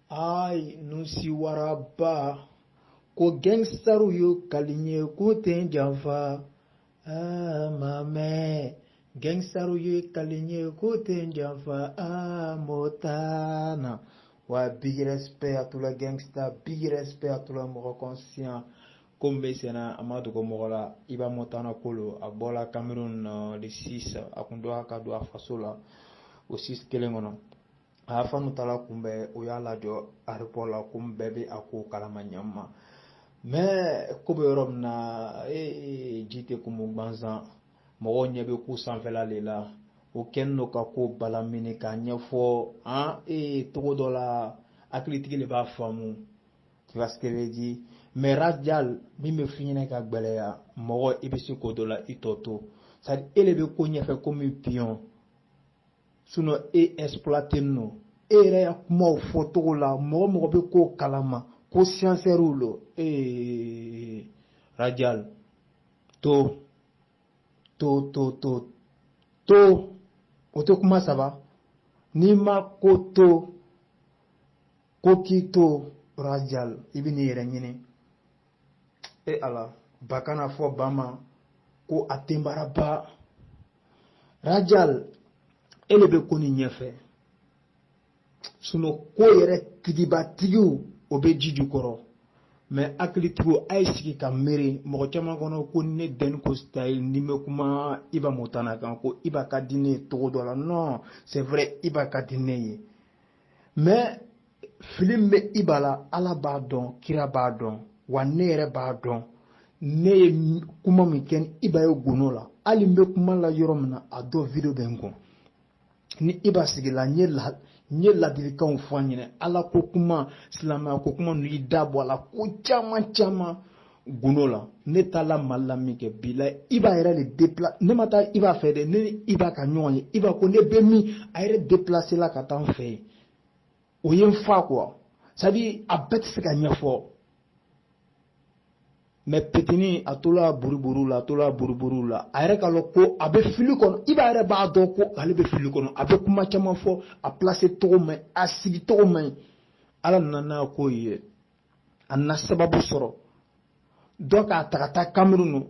Ay, nusi waraba. Ko gangstaru yo kalinye ko ten janfa. Ah, mame. Gangstaru yo kalinye ko ten janfa. Ah, motana. Ouais, big respect à tous les gangsters, big respect à tous les morts conscients. Comme Bessena, Amadou Gomola, Iba Motana Kolo, Abola Cameroun, les 6, à Kundoa Kadoa Fasola, au 6 Kelengono. Afa Nutala Kumbe, Oyala Jo, Aripola Kumbe, Ako Kalamanyama. Mais, Kobe Rom na, Jite Kumbanza, Moronya Beku Sanfela Lela. Aucun no kako balamine ka nyefo trop de la critique le ba famu tu vois ce que je dis mais radial mi me finine ka gbeleya mo ibisi ko dola itoto ça elebe ko nyefe comme pion suno exploiter no ere ya mo photo la mo be ko kalama ko sincère lo radial to Oto kuma saba ni ma koto kokito radial ibini yere nyine ala bakana fo bama ko atembara ba radial elebe koni nyefe suno ko yere tigiba tigiu obe jiju koro mais akilitigo aisiki ka mere mo chama kono ko ne den ko style ni me kuma iba motana kan ko iba ka dine to do la non c'est vrai iba ka dine mais film me ibala ala ba don kira ba don wa ne yere ba don ne kuma mi ken iba yo gonola ali me kuma la yoromna ado video bengo ni iba sigila nye ladilikan fanyine ala ko kuma silama ko kuma nu idabo ala ko chama gunola ne tala malami ke bila iba yɛrɛ le déplacer ne mata iba fɛ de ne iba ka ɲɔgɔn ye iba ko ne bɛ min a yɛrɛ déplacer la ka taa n fɛ o ye n fa quoi c'est à dire a bɛɛ tɛ se ka ɲɛfɔ mais petini a tola buruburu la a yɛrɛ ka lɔ ko a bɛ fili kɔnɔ i b'a yɛrɛ b'a dɔn ko ale bɛ fili kɔnɔ a bɛ kuma caman fɔ a placer togo man ɲi a sigi togo man ɲi ala nana n'a ko ye a na sababu sɔrɔ donc a ta ka taa Cameroun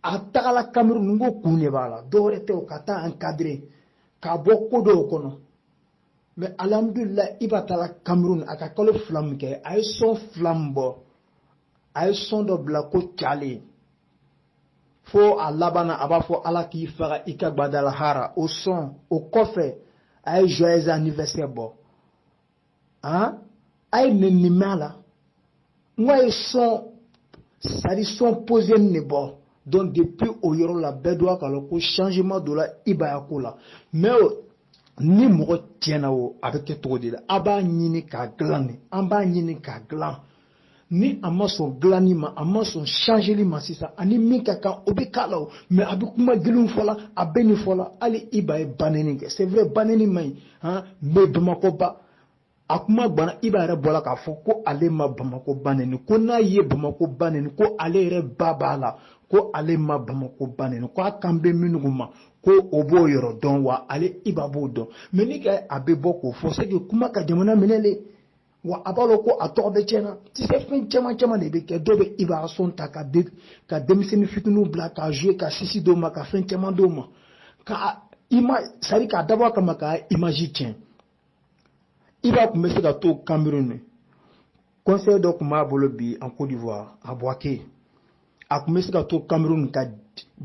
a tagala Cameroun ko kun de b'a la dɔw yɛrɛ tɛ o ka taa encadrer k'a bɔ ko dɔw kɔnɔ mais alhamdulillah i b'a taala Cameroun a ka kalo 2 min kɛ a ye son 2 min bɔ a ye son dɔ bila ko cale fo a labana a b'a fɔ ala k'i faga i ka gbadala hara o son o kɔfɛ a ye joyeux anniversaire bɔ a ye nenimɛ la n ko a ye son c'est à dire son posé ne bɔ donc depuis o yɔrɔ la bɛɛ doit ka lɔ ko changement dɔ la i b'a ko la mais ni mɔgɔ tiɲɛna o a bɛ kɛ cogo di la a b'a ɲini k'a dilan de an b'a ɲini k'a dilan ni a ma sɔn dilanni ma a ma sɔn changeli ma sisan ani min ka kan o bɛ k'a la o mais a bɛ kuma gɛlɛnw fɔ la a bɛ nin fɔ la hali i b'a ye banɛni kɛ c'est vrai banɛni man ɲi mais Bamakɔ ba a kuma gbana i b'a yɛrɛ bɔra k'a fɔ ko ale ma Bamakɔ banɛni ko n'a ye Bamakɔ banɛni ko ale yɛrɛ ba b'a la ko ale ma Bamakɔ banɛni ko a kan bɛ minnu ma ko o b'o yɔrɔ dɔn wa ale i b'a b'o dɔn mais ni ka a bɛ bɔ k'o fɔ c'est que kuma ka jamana minɛ le wa a b'a lɔn ko a tɔgɔ bɛ tiɲɛna tu sais fɛn caman de bɛ kɛ dɔw bɛ i b'a sɔn ta ka denmisɛnnin fitininw bila ka jouer ka sisi dɔw ma ka fɛn caman dɔw ma ka c'est à dire k'a dabɔ a kama ka image tiɲɛ i b'a kun bɛ se ka to Cameroun conseil dɔ tun b'a bolo bi en Côte d'Ivoire a Bouaké a kun bɛ se ka to Cameroun ka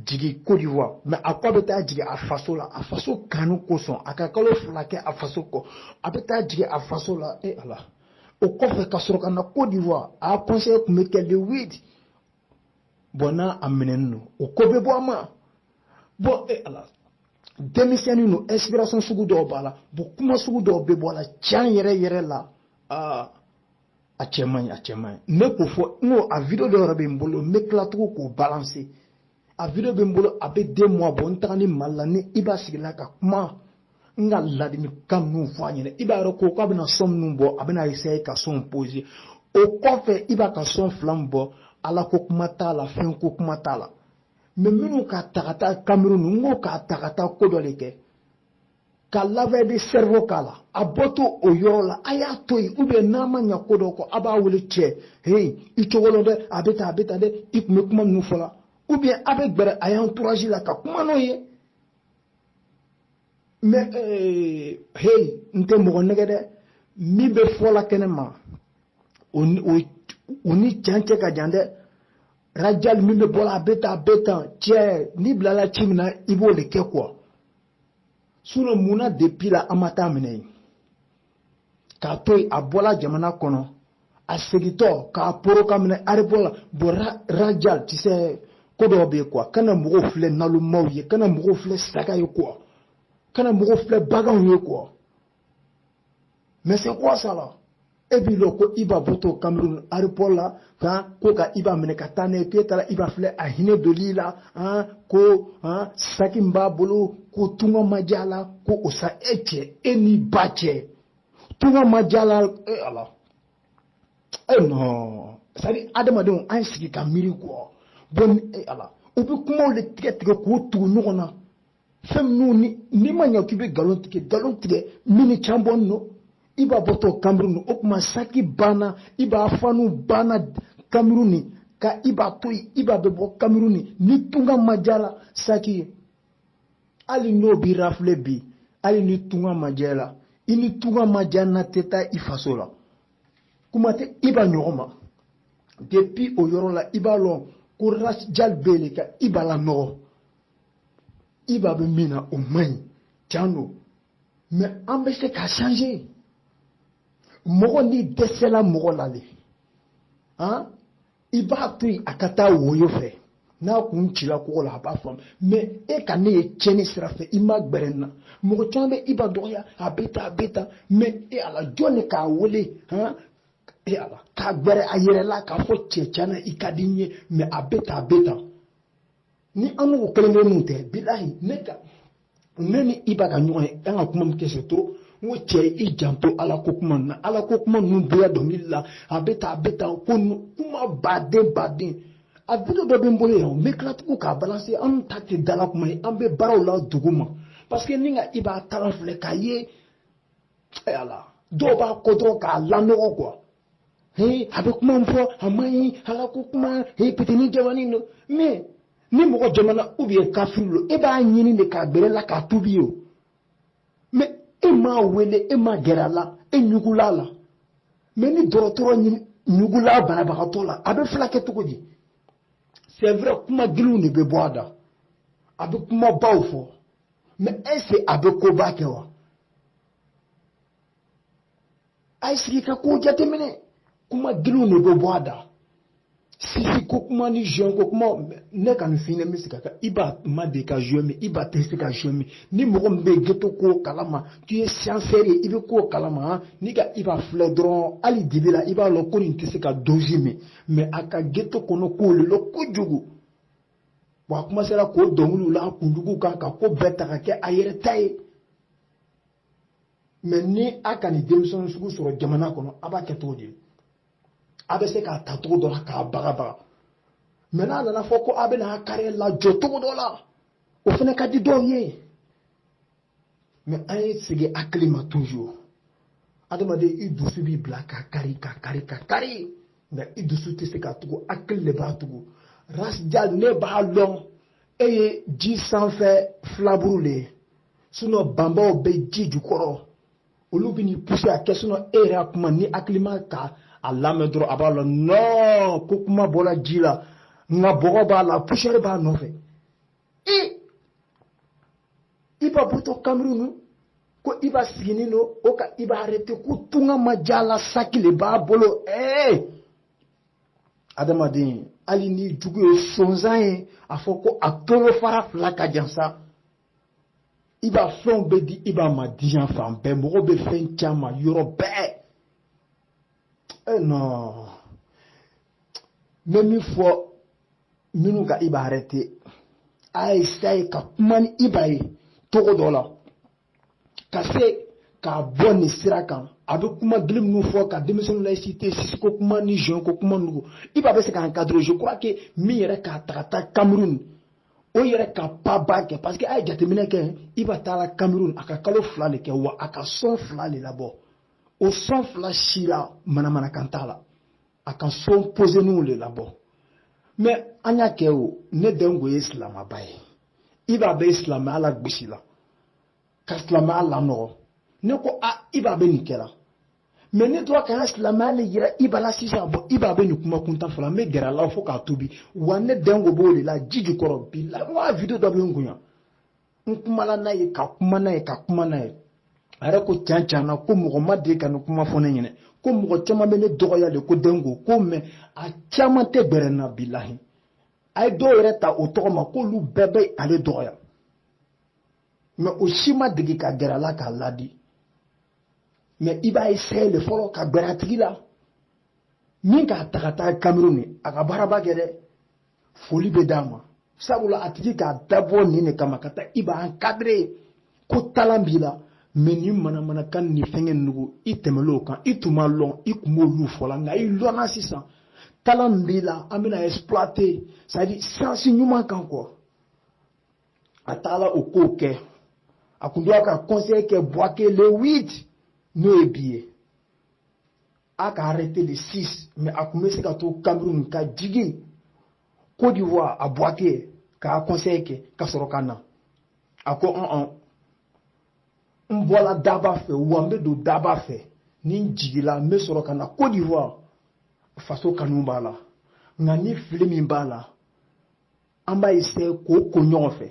jigin Côte d'Ivoire mais a ko a bɛ taa jigin a faso la a faso kanu kosɔn a ka kalo 2 kɛ a faso kɔ a bɛ taa jigin a faso la ala o kɔfɛ ka sɔrɔ ka na Côte d'Ivoire a conseil kun bɛ kɛ le 8 bon n'a a minɛnen don o ko bɛ bɔ a ma bon ala denmisɛnnin no inspiration sugu dɔw b'a la bon kuma sugu dɔw bɛ bɔ a la tiɲɛ yɛrɛ la a cɛ man ɲi ne ko fɔ n ko a video dɔ yɛrɛ bɛ n bolo n bɛ tila tugun k'o balancer a video bɛ n bolo a bɛ 2 mois bɔ n taga ni Mali la ni i b'a sigi la ka kuma n ka ladilikan ninnu fɔ a ɲɛna i b'a yɛrɛ ko k'a bɛna son minnu bɔ a bɛna essayer ka son poser o kɔfɛ i b'a ka son 2 min bɔ ala ko kuma t'a la fɛn ko kuma t'a la mais minnu k'a ta ka taa Cameroun n ko k'a ta ka taa ko dɔ de kɛ ka laveur de cerveau k'a la a bɔtɔ o yɔrɔ la a y'a to yen ou bien n'a ma ɲɛ ko dɔ kɔ a b'a wele cɛ hey i cogo dɔ dɛ a bɛ tan dɛ i tun bɛ kuma ninnu fɔ la ou bien a bɛ gbɛrɛ a y'entourage la ka kuma n'o ye mais hey n tɛ mɔgɔ nɛgɛ dɛ min bɛ fɔ la kɛnɛ ma o ni tiɲɛ cɛ ka jan dɛ radial min bɛ bɔ la a bɛ tan cɛ n'i bilala ci min na i b'o de kɛ quoi sinon munna depuis la an ma taa minɛ yen k'a to yen a bɔla jamana kɔnɔ a segintɔ k'a poro ka minɛ aribɔ la bon radial tu sais ko dɔw bɛ yen quoi kana mɔgɔw filɛ nalomaw ye kana mɔgɔw filɛ saga ye quoi kana mɔgɔw filɛ baganw ye quoi mais c'est quoi ça là et puis lo ko iba bɔtɔ Cameroun aribɔ la kan ko ka iba minɛ ka taa n'a ye k'e taara iba filɛ a hinɛ doli la ko saki min b'a bolo ko tunga ma diya la ko o sa e cɛ e ni ba cɛ tunga ma diya la ala non c'est à dire adamadenw an sigi ka miiri quoi bon ala u bɛ kumaw de tigɛ k'o tugu ɲɔgɔn na fɛn minnu ni ma ɲɛ k'i bɛ nkalon tigɛ min ni can bɔnnen don i b'a bɔtɔ Cameroun o kuma saki banna i b'a fanu banna Cameroun ka i b'a to yen i b'a bɛ bɔ Cameroun ni tunga ma diya la saki hali n'o b'i rafle bi hali ni tunga ma diya la i ni tunga ma diya na tɛ taa i faso la kuma tɛ i b'a ɲɔgɔn ma depuis o yɔrɔ la i b'a lɔn ko radial bɛ yen ka i b'a la nɔgɔ i b'a bɛ min na o man ɲi tiɲɛ don mais an bɛ se ka changer mɔgɔ ni dɛsɛla mɔgɔ la de i b'a to yen a ka taa woyo fɛ n'a kun cila kogo la a b'a faamu mais e ka ne ye tiɲɛni sira fɛ i ma gbɛrɛ n na mɔgɔ caman bɛ i ba dɔgɔya a bɛ tan mais e ala jɔn de k'a wele e ala k'a gbɛrɛ a yɛrɛ la k'a fɔ cɛ tiɲɛna i ka di n ye mais a bɛ tan ni an n'o kelen tɛ bilahi ne ni i ba ka ɲɔgɔn ye an ka kuma min kɛ c'est trop n ko cɛ i janto ala ko kuma na ala ko kuma ninnu bɛɛ dɔnkili la a bɛ tan ko kuma baden a video dɔ bɛ n bolo yan n bɛ tila tugun k'a balancer an ta tɛ dala kuma ye an bɛ baaraw la dugu ma parce que ni ka i b'a kalan filɛ k'a ye ala dɔw b'a kɔ dɔrɔn k'a lanɔgɔ quoi a bɛ kuma min fɔ a man ɲi ala ko kuma petini jamanin don mais ni mɔgɔ jamana ou bien kafiri don e b'a ɲini de k'a gbɛrɛ la k'a tubi o mais e m'a wele e ma gɛrɛ a la e ɲugula la mais ni dɔgɔtɔrɔ ɲugula banabagatɔ la a bɛ fila kɛ cogo di c'est vrai kuma giliw de bɛ bɔ a da a bɛ kuma baw fɔ mais est-ce que a bɛ koba kɛ wa a ye sigi ka ko jateminɛ kuma giliw de bɛ bɔ a da sisi ko kuma ni jeune ko kuma ne ka nin fini mi se ka i b'a ma de ka jeune mi i b'a tɛ se ka jeune mi ni mɔgɔ min bɛ ghetto ko kalama tu ye scientifique i bɛ ko kalama ni ka i b'a filɛ dɔrɔn hali dibi la i b'a lɔn ko nin tɛ se ka dosi mi mais a ka ghetto kɔnɔ k'o le lɔ kojugu wa a commencera k'o dɔnkiliw la a kunjugu kan ka ko bɛɛ ta ka kɛ a yɛrɛ ta ye mais ni a ka nin denmisɛnnin sugu sɔrɔ jamana kɔnɔ a b'a kɛ cogo di a bɛ se k'a ta cogo dɔ la k'a bagabaga mais n'a nana fɔ ko a bɛ n'a kari la jɔ cogo dɔ la o fana ka di dɔw ye mais an ye segin hakili ma toujours adamaden i dusu b'i bila ka kari mais i dusu tɛ se ka tugu hakili de b'a tugu radial ne b'a lɔn e ye ji sanfɛ filaburu de ye sinon banbaw bɛ ji jukɔrɔ olu bɛ n'i pousser a kɛ sinon e yɛrɛ kuma ni hakili ma ta a lamɛn dɔrɔn a b'a lɔn non ko kuma bɔra ji la nka bɔgɔ b'a la poussière b'a nɔfɛ i b'a bɔtɔ Cameroun ko i b'a siginin don o ka i b'a arrêté ko tunga ma diya la saki de b'a bolo adamaden hali ni jugu ye sonsan ye a fɔ ko a tolo fara fila ka jan sa i b'a fɛnw bɛ di i b'a ma diyan fan bɛɛ mɔgɔ bɛ fɛn caman yɔrɔ bɛɛ non mais min fɔ minnu ka i b'a arrêté a ye essayer ka kuma ni i b'a ye togo dɔ la ka se k'a bɔ nin sira kan a bɛ kuma gili minnu fɔ ka denmisɛnninw la cité sisi ko kuma ni jeune ko kuma ninnu i b'a bɛ se k'an cadrer je crois que min yɛrɛ k'a ta ka taa Cameroun o yɛrɛ ka paba kɛ parce que a ye jateminɛ kɛ i b'a taa la Cameroun a ka kalo 2 de kɛ wa a ka sɔn 2 de labɔ o sɔn 2 si la manamanakan t'a la a ka sɔn poseniw de labɔ mais an y'a kɛ o ne Dengo ye silamaba ye i b'a bɛ silamɛya la gosi la ka silamɛya lanɔgɔ ne ko i b'a bɛ nin kɛra mais ne tora ka n ka silamɛya le yira i b'a la sisan bon i b'a bɛ nin kuma kuntan fɔ la n bɛ gɛrɛ a la fo k'a tobi wa ne Dengo b'o de la ji jukɔrɔ bi la n ka video dɔ bɛ n kun yan n kumala n'a ye ka kuma n'a ye ka kuma n'a ye a yɛrɛ ko tiɲɛ na ko mɔgɔ ma deli ka nin kuma fɔ ne ɲɛna ko mɔgɔ caman bɛ ne dɔgɔya de ko Dengo ko mais a caman tɛ bɛrɛ na bilahi a ye dɔw yɛrɛ ta o tɔgɔ ma k'olu bɛɛ bɛ ale dɔgɔya mais o si ma degi ka gɛrɛ a la k'a ladi mais i b'a essayer le fɔlɔ ka gɛrɛ a tigi la min k'a ta ka taa Cameroun a ka baaraba kɛ dɛ foli bɛ d'a ma sabula a tigi k'a dabɔ nin de kama ka taa i b'a encadrer ko talent b'i la mais ni manamanakan ni fɛngɛ nugu i tɛmɛl'o kan i tun ma lɔn i tun b'olu fɔ la nka i lɔnna sisan talent b'i la an bɛna exploiter c'est à dire sens ɲuman kan quoi a taala o ko kɛ a kun doit ka conseil kɛ Bouaké le 8 n'o ye bi ye a ka arrêter le 6 mais a kun bɛ se ka to Cameroun ka jigin Côte d'Ivoire a Bouaké k'a conseil kɛ ka sɔrɔ ka na a ko n bɔla daba fɛ wa n bɛ don daba fɛ ni n jigila n bɛ sɔrɔ ka na Côte d'Ivoire faso kanu b'a la nka ni fili min b'a la an b'a essayer k'o ko ɲɔgɔn fɛ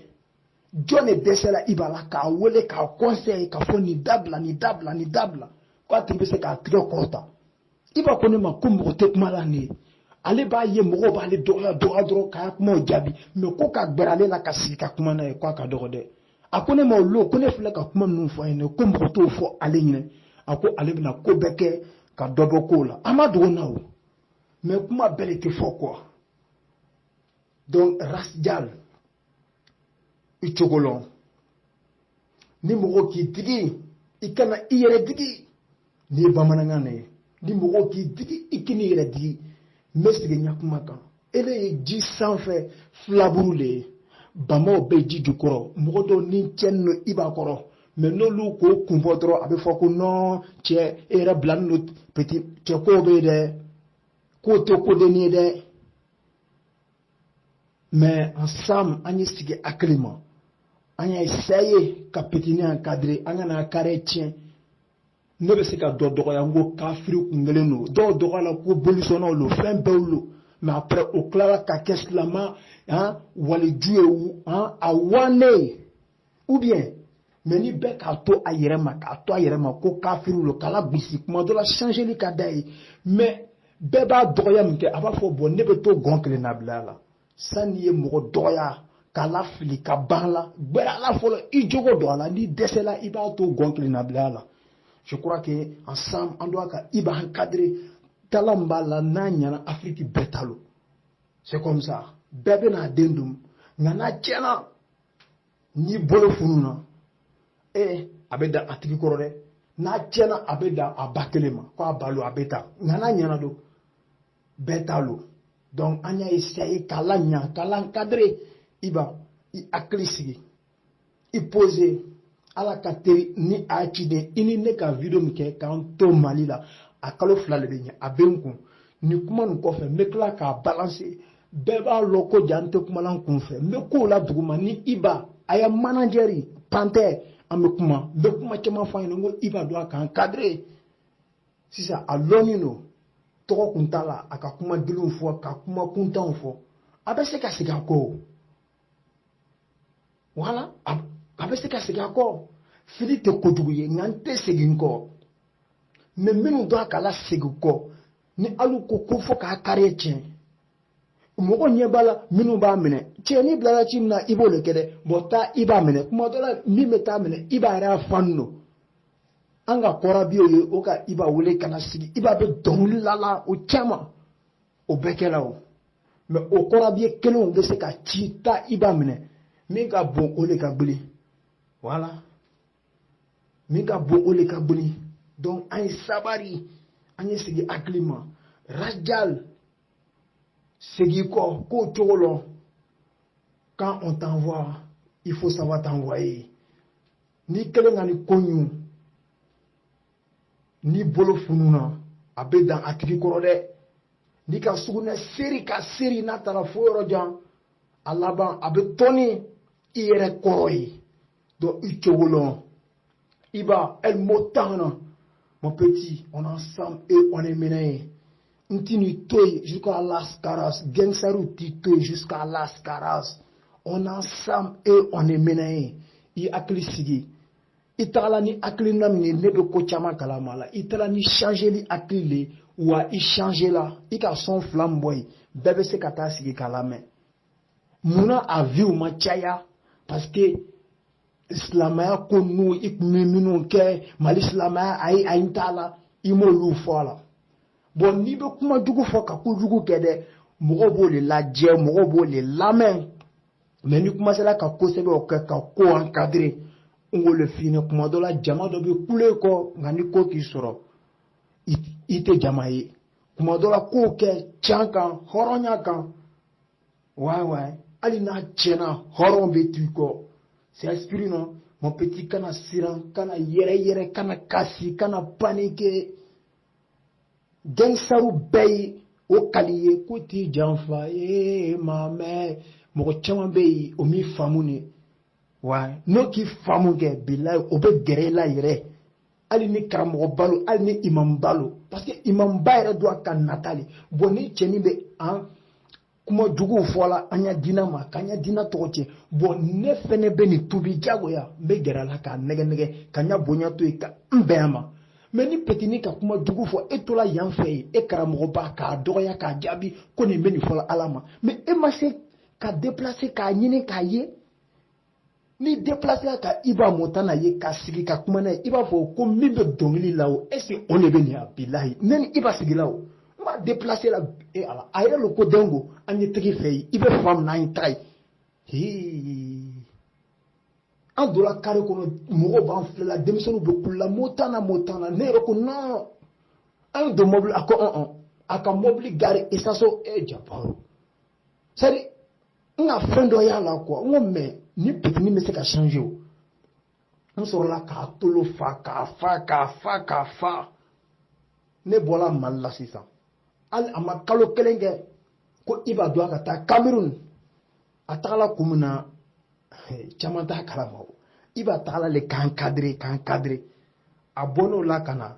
jɔn de dɛsɛra i b'a la k'a wele k'a conseil k'a fɔ nin dabila nin dabila nin dabila k'a tigi bɛ se k'a tigɛ kɔrɔta i b'a ko ne ma ko mɔgɔ tɛ kuma la nin ye ale b'a ye mɔgɔw b'ale dɔgɔya dɔrɔn k'a kumaw jaabi mais ko ka gbɛrɛ ale la ka sigi ka kuma n'a ye k'a ka dɔgɔ dɛ a ko ne ma o lo ko ne filɛ ka kuma ninnu fɔ a ɲɛna ko mɔgɔ t'o fɔ ale ɲɛna a ko ale bɛna ko bɛɛ kɛ ka dɔ bɔ kow la an ma dogo na o mais kuma bɛɛ de tɛ fɔ quoi donc Rasjal i cogolɔn ni mɔgɔ k'i digi i kana i yɛrɛ digi ni ye bamanankan na ye ni mɔgɔ k'i digi i k'i yɛrɛ digi n bɛ segin n ka kuma kan ele ye ji sanfɛ filaburu de ye bamaw bɛ ji jukɔrɔ mɔgɔ dɔw ni cɛnni don i b'a kɔrɔ mais n'olu k'o kun bɔ dɔrɔn a bɛ fɔ ko non cɛ e yɛrɛ bilalen don petit cɛ kow bɛ yen dɛ k'o tɛ kodenni ye dɛ mais ensemble an ye sigi hakili ma an y'a essayer ka petini encadrer an kana carré tiɲɛ ne bɛ se ka dɔ dɔgɔya n ko kafiri kun kelen don dɔw dɔgɔyala ko bolisɔnnaw don fɛn bɛɛ don mais après o tilala ka kɛ silamɛ waliju ye a wannen ou bien mais ni bɛɛ k'a to a yɛrɛ ma ko kafiri don k'ala gosi kuma dɔ la changeli ka d'a ye mais bɛɛ b'a dɔgɔya min kɛ a b'a fɔ bon ne bɛ to gɔn kelen na bila la sani ye mɔgɔ dɔgɔya k'a la fili ka ban la gbɛrɛ ala fɔlɔ i jogo don a la ni dɛsɛla i b'a to gɔn kelen na bila la je crois que ensemble on doit ka i b'a encadrer talent b'a la n'a ɲɛna Afrique bɛɛ ta lo c'est comme ça bɛɛ bɛ n'a den dun nka n'a tiɲɛna n'i bolo fununa a bɛ da a tigi kɔrɔ dɛ n'a tiɲɛna a bɛ da a ba kelen ma ko a ba lo a bɛ ta nka n'a ɲɛna don bɛɛ ta lo donc an y'a essayer k'a la ɲa k'a la encadrer i hakili sigi i poser ala ka teri ni a ciden i ni ne ka video min kɛ k'an to Mali la a kalo 2 de bɛ ɲɛ a bɛ n kun ni kuma nin kɔfɛ n bɛ tila k'a balancer bɛɛ b'a lɔn ko ja n tɛ kuma la n kun fɛ n bɛ kow la duguma ni Iba a ye manageri Pantɛ an bɛ kuma n bɛ kuma caman fɔ a ɲɛna n ko Iba doit ka encadrer sisan a lɔnni don tɔgɔ kun t'a la a ka kuma gelenw fɔ ka kuma kuntanw fɔ a bɛ se ka segin a kɔ voilà a bɛ se ka segin a kɔ fili tɛ kojugu ye nka n tɛ segin kɔ mais minnu doit k'a la segin kɔ ni alu ko fɔ k'a kari tiɲɛ mɔgɔ ɲɛ b'a la minnu b'a minɛ cɛ ni bilala ci min na i b'o le kɛ dɛ bon taa i b'a minɛ kuma dɔ la min bɛ taa minɛ i b'a yɛrɛ y'a fan don an ka kɔrɔbiyo ye o ka i b'a wele kana sigi i b'a bɛ dɔnkili la o caman o bɛɛ kɛla o mais o kɔrɔbiyo kelenw bɛ se ka ci taa i b'a minɛ min ka bon o de ka gbili voilà min ka bon o de ka gbili donc an ye sabari an ye sigi hakili ma Rasjal segi kɔ k'o cogo lɔ quand on t'envoie, il faut savoir t'envoyer. Ni quelqu'un ni connu, ni bolo fununa, abe dans atiki korode, ni ka sugune seri na tara foyoro jan, alaban abe toni ire koroi, do ichogolon, iba el motana, mon petit, on est ensemble et on est mené. Ntini toy jusqu'à Las Caras, Gensaru titoy jusqu'à Las Caras. On est ensemble et on est mené. I akli sigi. Itala ni akli namni nebe ko chama kalamala. Itala ni changer li akli li ou i changer la. Ika son flamboy. Bebe se kata sigi kalame. Muna a vu ma chaya parce que islamaya ko nu ikmeminu ke mal islamaya ay intala imo lu fola. Bon ni be kuma jugu fo ka ko jugu kede mogo bo le lajẹ mogo bo le lamɛn mais ni kuma sela ka ko sebe o ka ko encadrer ngo le fini kuma do la jama do be kule ko ngani ko ki soro ite jama yi kuma do la ko ke chankan horonya kan ouais ali na chena horon be tu ko c'est esprit non mon petit kana siran kana yere kana kasi kana paniquer Gensaru bay o kaliye kuti janfa mame mo chama bay o mi famuni wa no ki famuge billahi o be gerela yere ali ni karamo balo ali ni imam balo parce que imam bayre do kan natali boni cheni be an kuma jugu fola anya dina ma kanya dina toche bon ne fene be ni tubi jago ya be gerala ka nege kanya bonya to ka mbema mais ni petini ka kuma dugu fo e tola yan fe e karamogo ba ka doya ka jabi ko ni meni fo alama mais e ma se ka déplacer ka nyine ka ye ni déplacer ka iba montana ye ka sigi ka kuma na iba fo ko mi be dongili lawo est ce on le beni billahi neni iba sigi lawo ma déplacer la e ala ayre lo ko dengo anye tegi fe ibe fam na intrai hi an dola kare kono mogo ban flela demisonu be kula motana ne ko non an do mobile ako aka mobile gare isaso e japaro sari nga frendo ya la quoi ngo me ni petini me se ka changer o on soro la ka tolo fa ne bola malla sisa al amakalo kelenge ko iba do aka ta Cameroun atala kumuna chamanta kalama iba tala le kan cadre abono la kana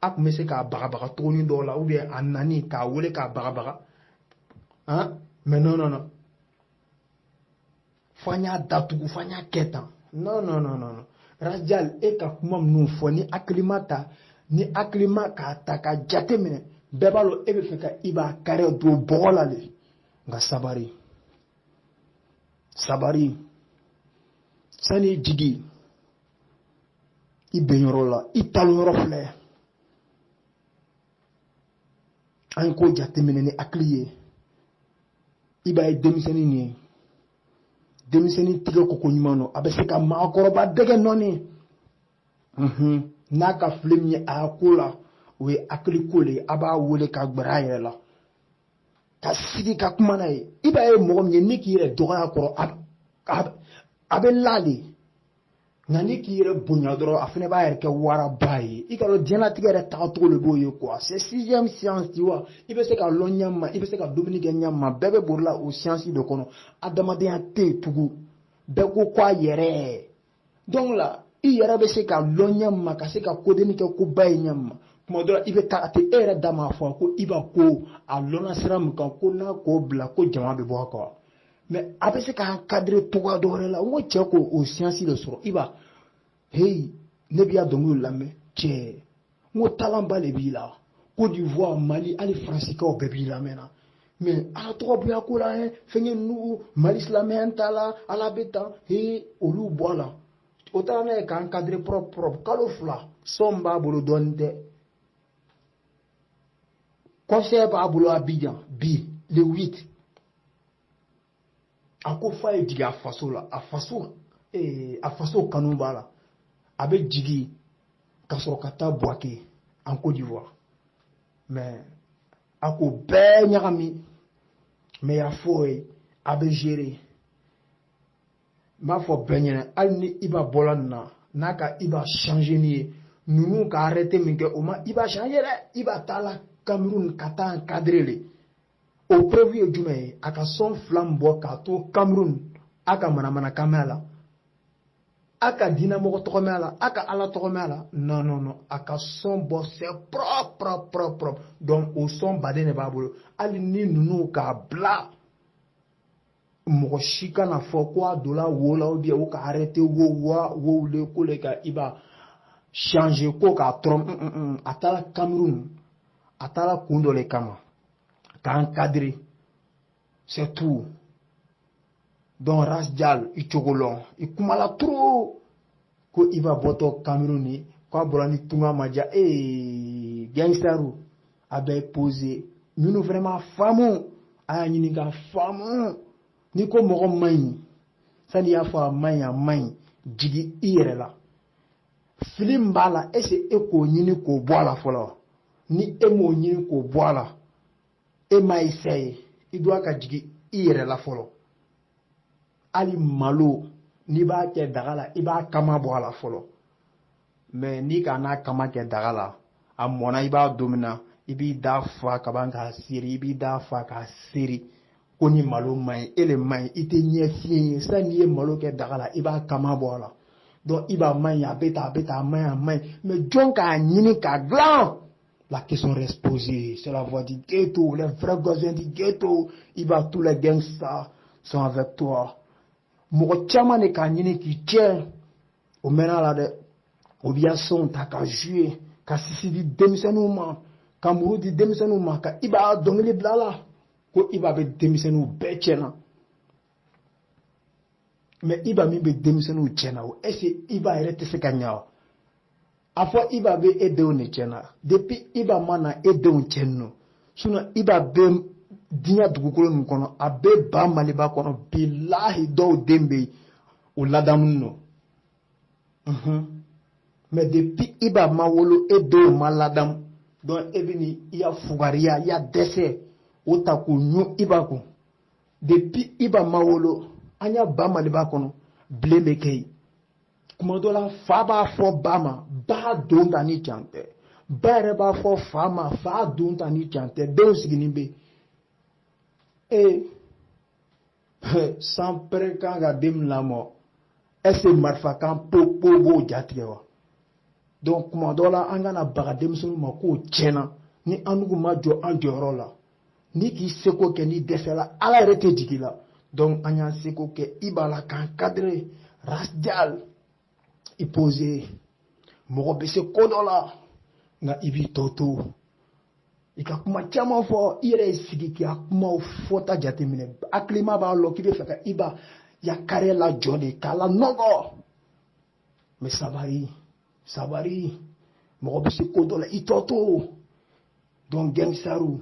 ak mese ka baga toni do la ou bien anani ka wole ka baga hein mais non fanya datugu fanya keta non rajal e ka kuma mnu fo ni aklimata ka ta ka jatemine bebalo ebe feka iba kare do bola le nga sabari sani jigi ibenyoro la italoro fle an ko jatemine ni akliye iba e demiseni tige ko nyumano abese ka makoroba dege noni naka flemye akula we akli kole aba wole ka gbara la ka sigi ka kuma na iba e mo mye niki re doga akoro abe lali nani ki yere bonya doro afine ba yere ke wara bayi ikalo diana tigere ta to le boye quoi c'est sixième science tu vois ibe se ka lonyama ibe se ka dominique nyama bebe borla o science de kono adamade ate tugu be ko kwa yere donc là i yere be se ka lonyama ka se ka kodeni ke ko bayi nyama kuma dora ibe ta ate era dama fo ko iba ko a lona siram kan ko na ko bla ko jama be bo ko mais après ce qu'un cadre toga dore la ngo cheko o science le soro iba hey ne bia dongu lame che ngo talamba le bila Côte d'Ivoire Mali ali francica o bebi la mena mais a to bia ko la fenye nu Mali islamenta la ala beta hey olu bola otana ka cadre propre kalofla somba bolo donde conseil ba bolo Abidjan bi le 8 ako fa e diga faso la a faso kanumba la abe jigi kasoro kata boake en Côte d'Ivoire mais ako be nyami mais ya foi abe gérer m'a fɔ bɛɛ ɲɛna hali ni i b'a bɔla nin na n'a ka i b'a changer ni ye ninnu ka arrêter min kɛ o ma i b'a changer dɛ i b'a taa la Cameroun ka taa encadrer le o preuve ye jumɛn ye a ka son fila min bɔ k'a to Cameroun a ka manamanakan mɛn a la a ka diinɛmɔgɔ tɔgɔ mɛn a la a ka Ala tɔgɔ mɛn a la non non non a ka son bɔ c'est propre donc o son baden de b'a bolo hali ni ninnu k'a bila mɔgɔ si kana fɔ ko a donna wo la ou bien o ka arrêter wo le ko le ka i b'a changer ko k'a tɔrɔ a taara Cameroun a taara kun dɔ le kama k'a encadrer c'est tout donc Rasjal i cogo lɔn i kumala trop ko i b'a bɔtɔ Cameroun ni k'a bɔra ni tunga ma diya gangsteru a bɛ poser minnu fana ma faamu a y'a ɲini ka faamu ni ko mɔgɔ man ɲi sani i y'a fɔ a man ɲi a man ɲi jigi i yɛrɛ la fili min b'a la est-ce que e k'o ɲini k'o bɔ a la fɔlɔ ni e m'o ɲini k'o bɔ a la e m'a essayer i doit ka jigi i yɛrɛ la fɔlɔ hali malo n'i b'a kɛ daga la i b'a kama bɔ a la fɔlɔ mais n'i ka n'a kama kɛ daga la a mɔna i b'a don min na i b'i da fa ka ban k'a seri i b'i da fa k'a seri ko ni malo man ɲi e le man ɲi i tɛ ɲɛ fiɲɛ ye sani n'i ye malo kɛ daga la i b'a kama bɔ a la donc i b'a man ɲi a bɛ tan a man ɲi a man ɲi mais jɔn k'a ɲini k'a dilan la question reste posée c'est la voix du ghetto les vrais gosins du ghetto i b'a tous les gangsters sont avec toi mɔgɔ caman de k'a ɲini k'i tiɲɛ o mɛnna la dɛ o b'i ya son ta ka jouer ka sisi di denmisɛnninw ma ka muru di denmisɛnninw ma ka i b'a dɔnkili bila a la ko i b'a bɛ denmisɛnninw bɛɛ tiɲɛna mais i b'a min bɛ denmisɛnninw tiɲɛna o est-ce que i b'a yɛrɛ tɛ se ka ɲɛ wa a fɔ i b'a bɛ e denw de tiɲɛna depuis i b'a ma na e denw tiɲɛni no sinon i b'a bɛ diɲɛ dugukolo min kɔnɔ a bɛ ba Maliba kɔnɔ bilahi dɔw den bɛ yen o ladamunen no mais depuis i b'a ma wolo e denw ma ladamu donc e bɛ ni i ya fugariya i ya dɛsɛ o ta k'o ɲun i b'a kun depuis i b'a ma wolo an y'a ba Maliba kɔnɔ bilen bɛ kɛ yen kuma dɔ la fa b'a fɔ ba ma ba don ta ni can tɛ ba yɛrɛ b'a fɔ fa ma fa don ta ni can tɛ denw siginin bɛ yen san pɛrɛ kan ka den min lamɔ est-ce que marifakan po b'o jatigɛ wa donc kuma dɔ la an kana baga denmisɛnninw ma k'o tiɲɛna ni an n'u ma jɔ an jɔyɔrɔ la ni k'i seko kɛ ni dɛsɛla ala yɛrɛ tɛ jigi la donc an y'an seko kɛ i b'a la k'an cadrer Rasjal i poser mɔgɔ bɛ se ko dɔ la nka i b'i tɔ to i ka kuma caman fɔ i yɛrɛ y'i sigi k'i ka kumaw fɔta jateminɛ hakilima b'a lɔ k'i bɛ fɛ ka i b'a yakare la jɔ de k'a la nɔgɔ mais sabari mɔgɔ bɛ se ko dɔ la i tɔ to donc gangsteru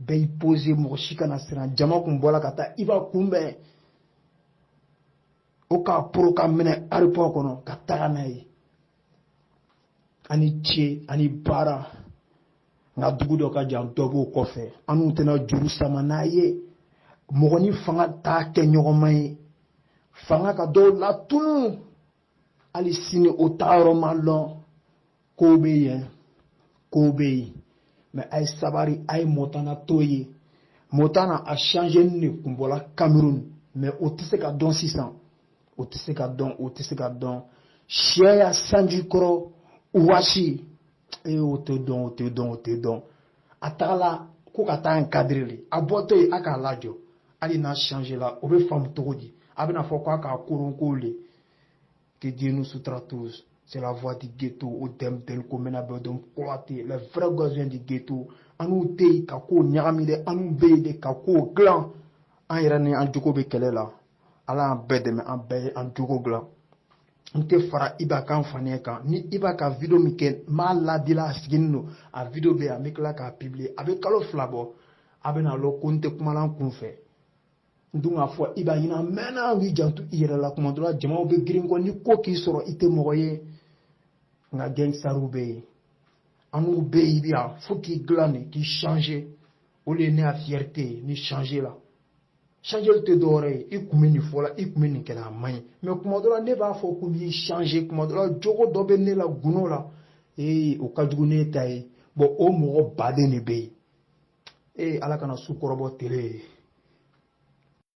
bɛɛ y'i poser mɔgɔ si kana siran jama kun bɔra ka taa i b'a kunbɛn o k'a poro ka minɛ aéroport kɔnɔ ka taga n'a ye ani ce ani baara nka dugu dɔ ka jan dɔ b'o kɔfɛ an n'u tɛna juru sama n'a ye mɔgɔ ni fanga t'a kɛ ɲɔgɔnma ye fanga ka dɔw latunu hali sini o t'a yɔrɔ ma lɔn kow bɛ yen mais a ye sabari a ye Motana to ye Motana a changé ni de kun bɔra Cameroun mais o tɛ se ka dɔn sisan o tɛ se ka dɔn sɛ ya sanji kɔrɔ wasi o tɛ dɔn a tagala ko ka taa encadrer le a bɔtɔ yen a k'a lajɔ hali n'a changé la o bɛ faamu cogo di a bɛna fɔ k'a k'a koronko le que Dieu nous soutiendra tous c'est la voix du ghetto o denmisɛnnin ko mɛna bɛɛ dɔn kɔrɔtɛ les vrais gosins du ghetto an n'u tɛ yen ka kow ɲagami dɛ an n'u bɛ yen de ka kow dilan an yɛrɛ ni an jogo bɛ kɛlɛ la ala y'an bɛɛ dɛmɛ an bɛɛ ye an jogo dilan n tɛ fara Iba kan fanɛ kan ni Iba ka video min kɛ m'a ladila a siginin don a video bɛ yen an bɛ tila k'a publier a bɛ kalo 2 bɔ a bɛna lɔn ko n tɛ kumala n kun fɛ n dun k'a fɔ Iba ɲina mɛnna k'i janto i yɛrɛ la kuma dɔ la jamaw bɛ girin kɔ ni ko k'i sɔrɔ i tɛ mɔgɔ ye nka gangsteru bɛ yen an n'u bɛ yen i bɛ yan fo k'i dilan de k'i changer o de ye ne ka fierté ye ni changer la changer te dɔwɛrɛ ye i kun bɛ nin fɔ la i kun bɛ nin kɛla a man ɲi mais kuma dɔ la ne b'a fɔ ko n'i changer kuma dɔ la jogo dɔ bɛ ne la gundo la o ka jugu ne ta ye bon o mɔgɔ baden de bɛ yen ala kana su kɔrɔbɔ tele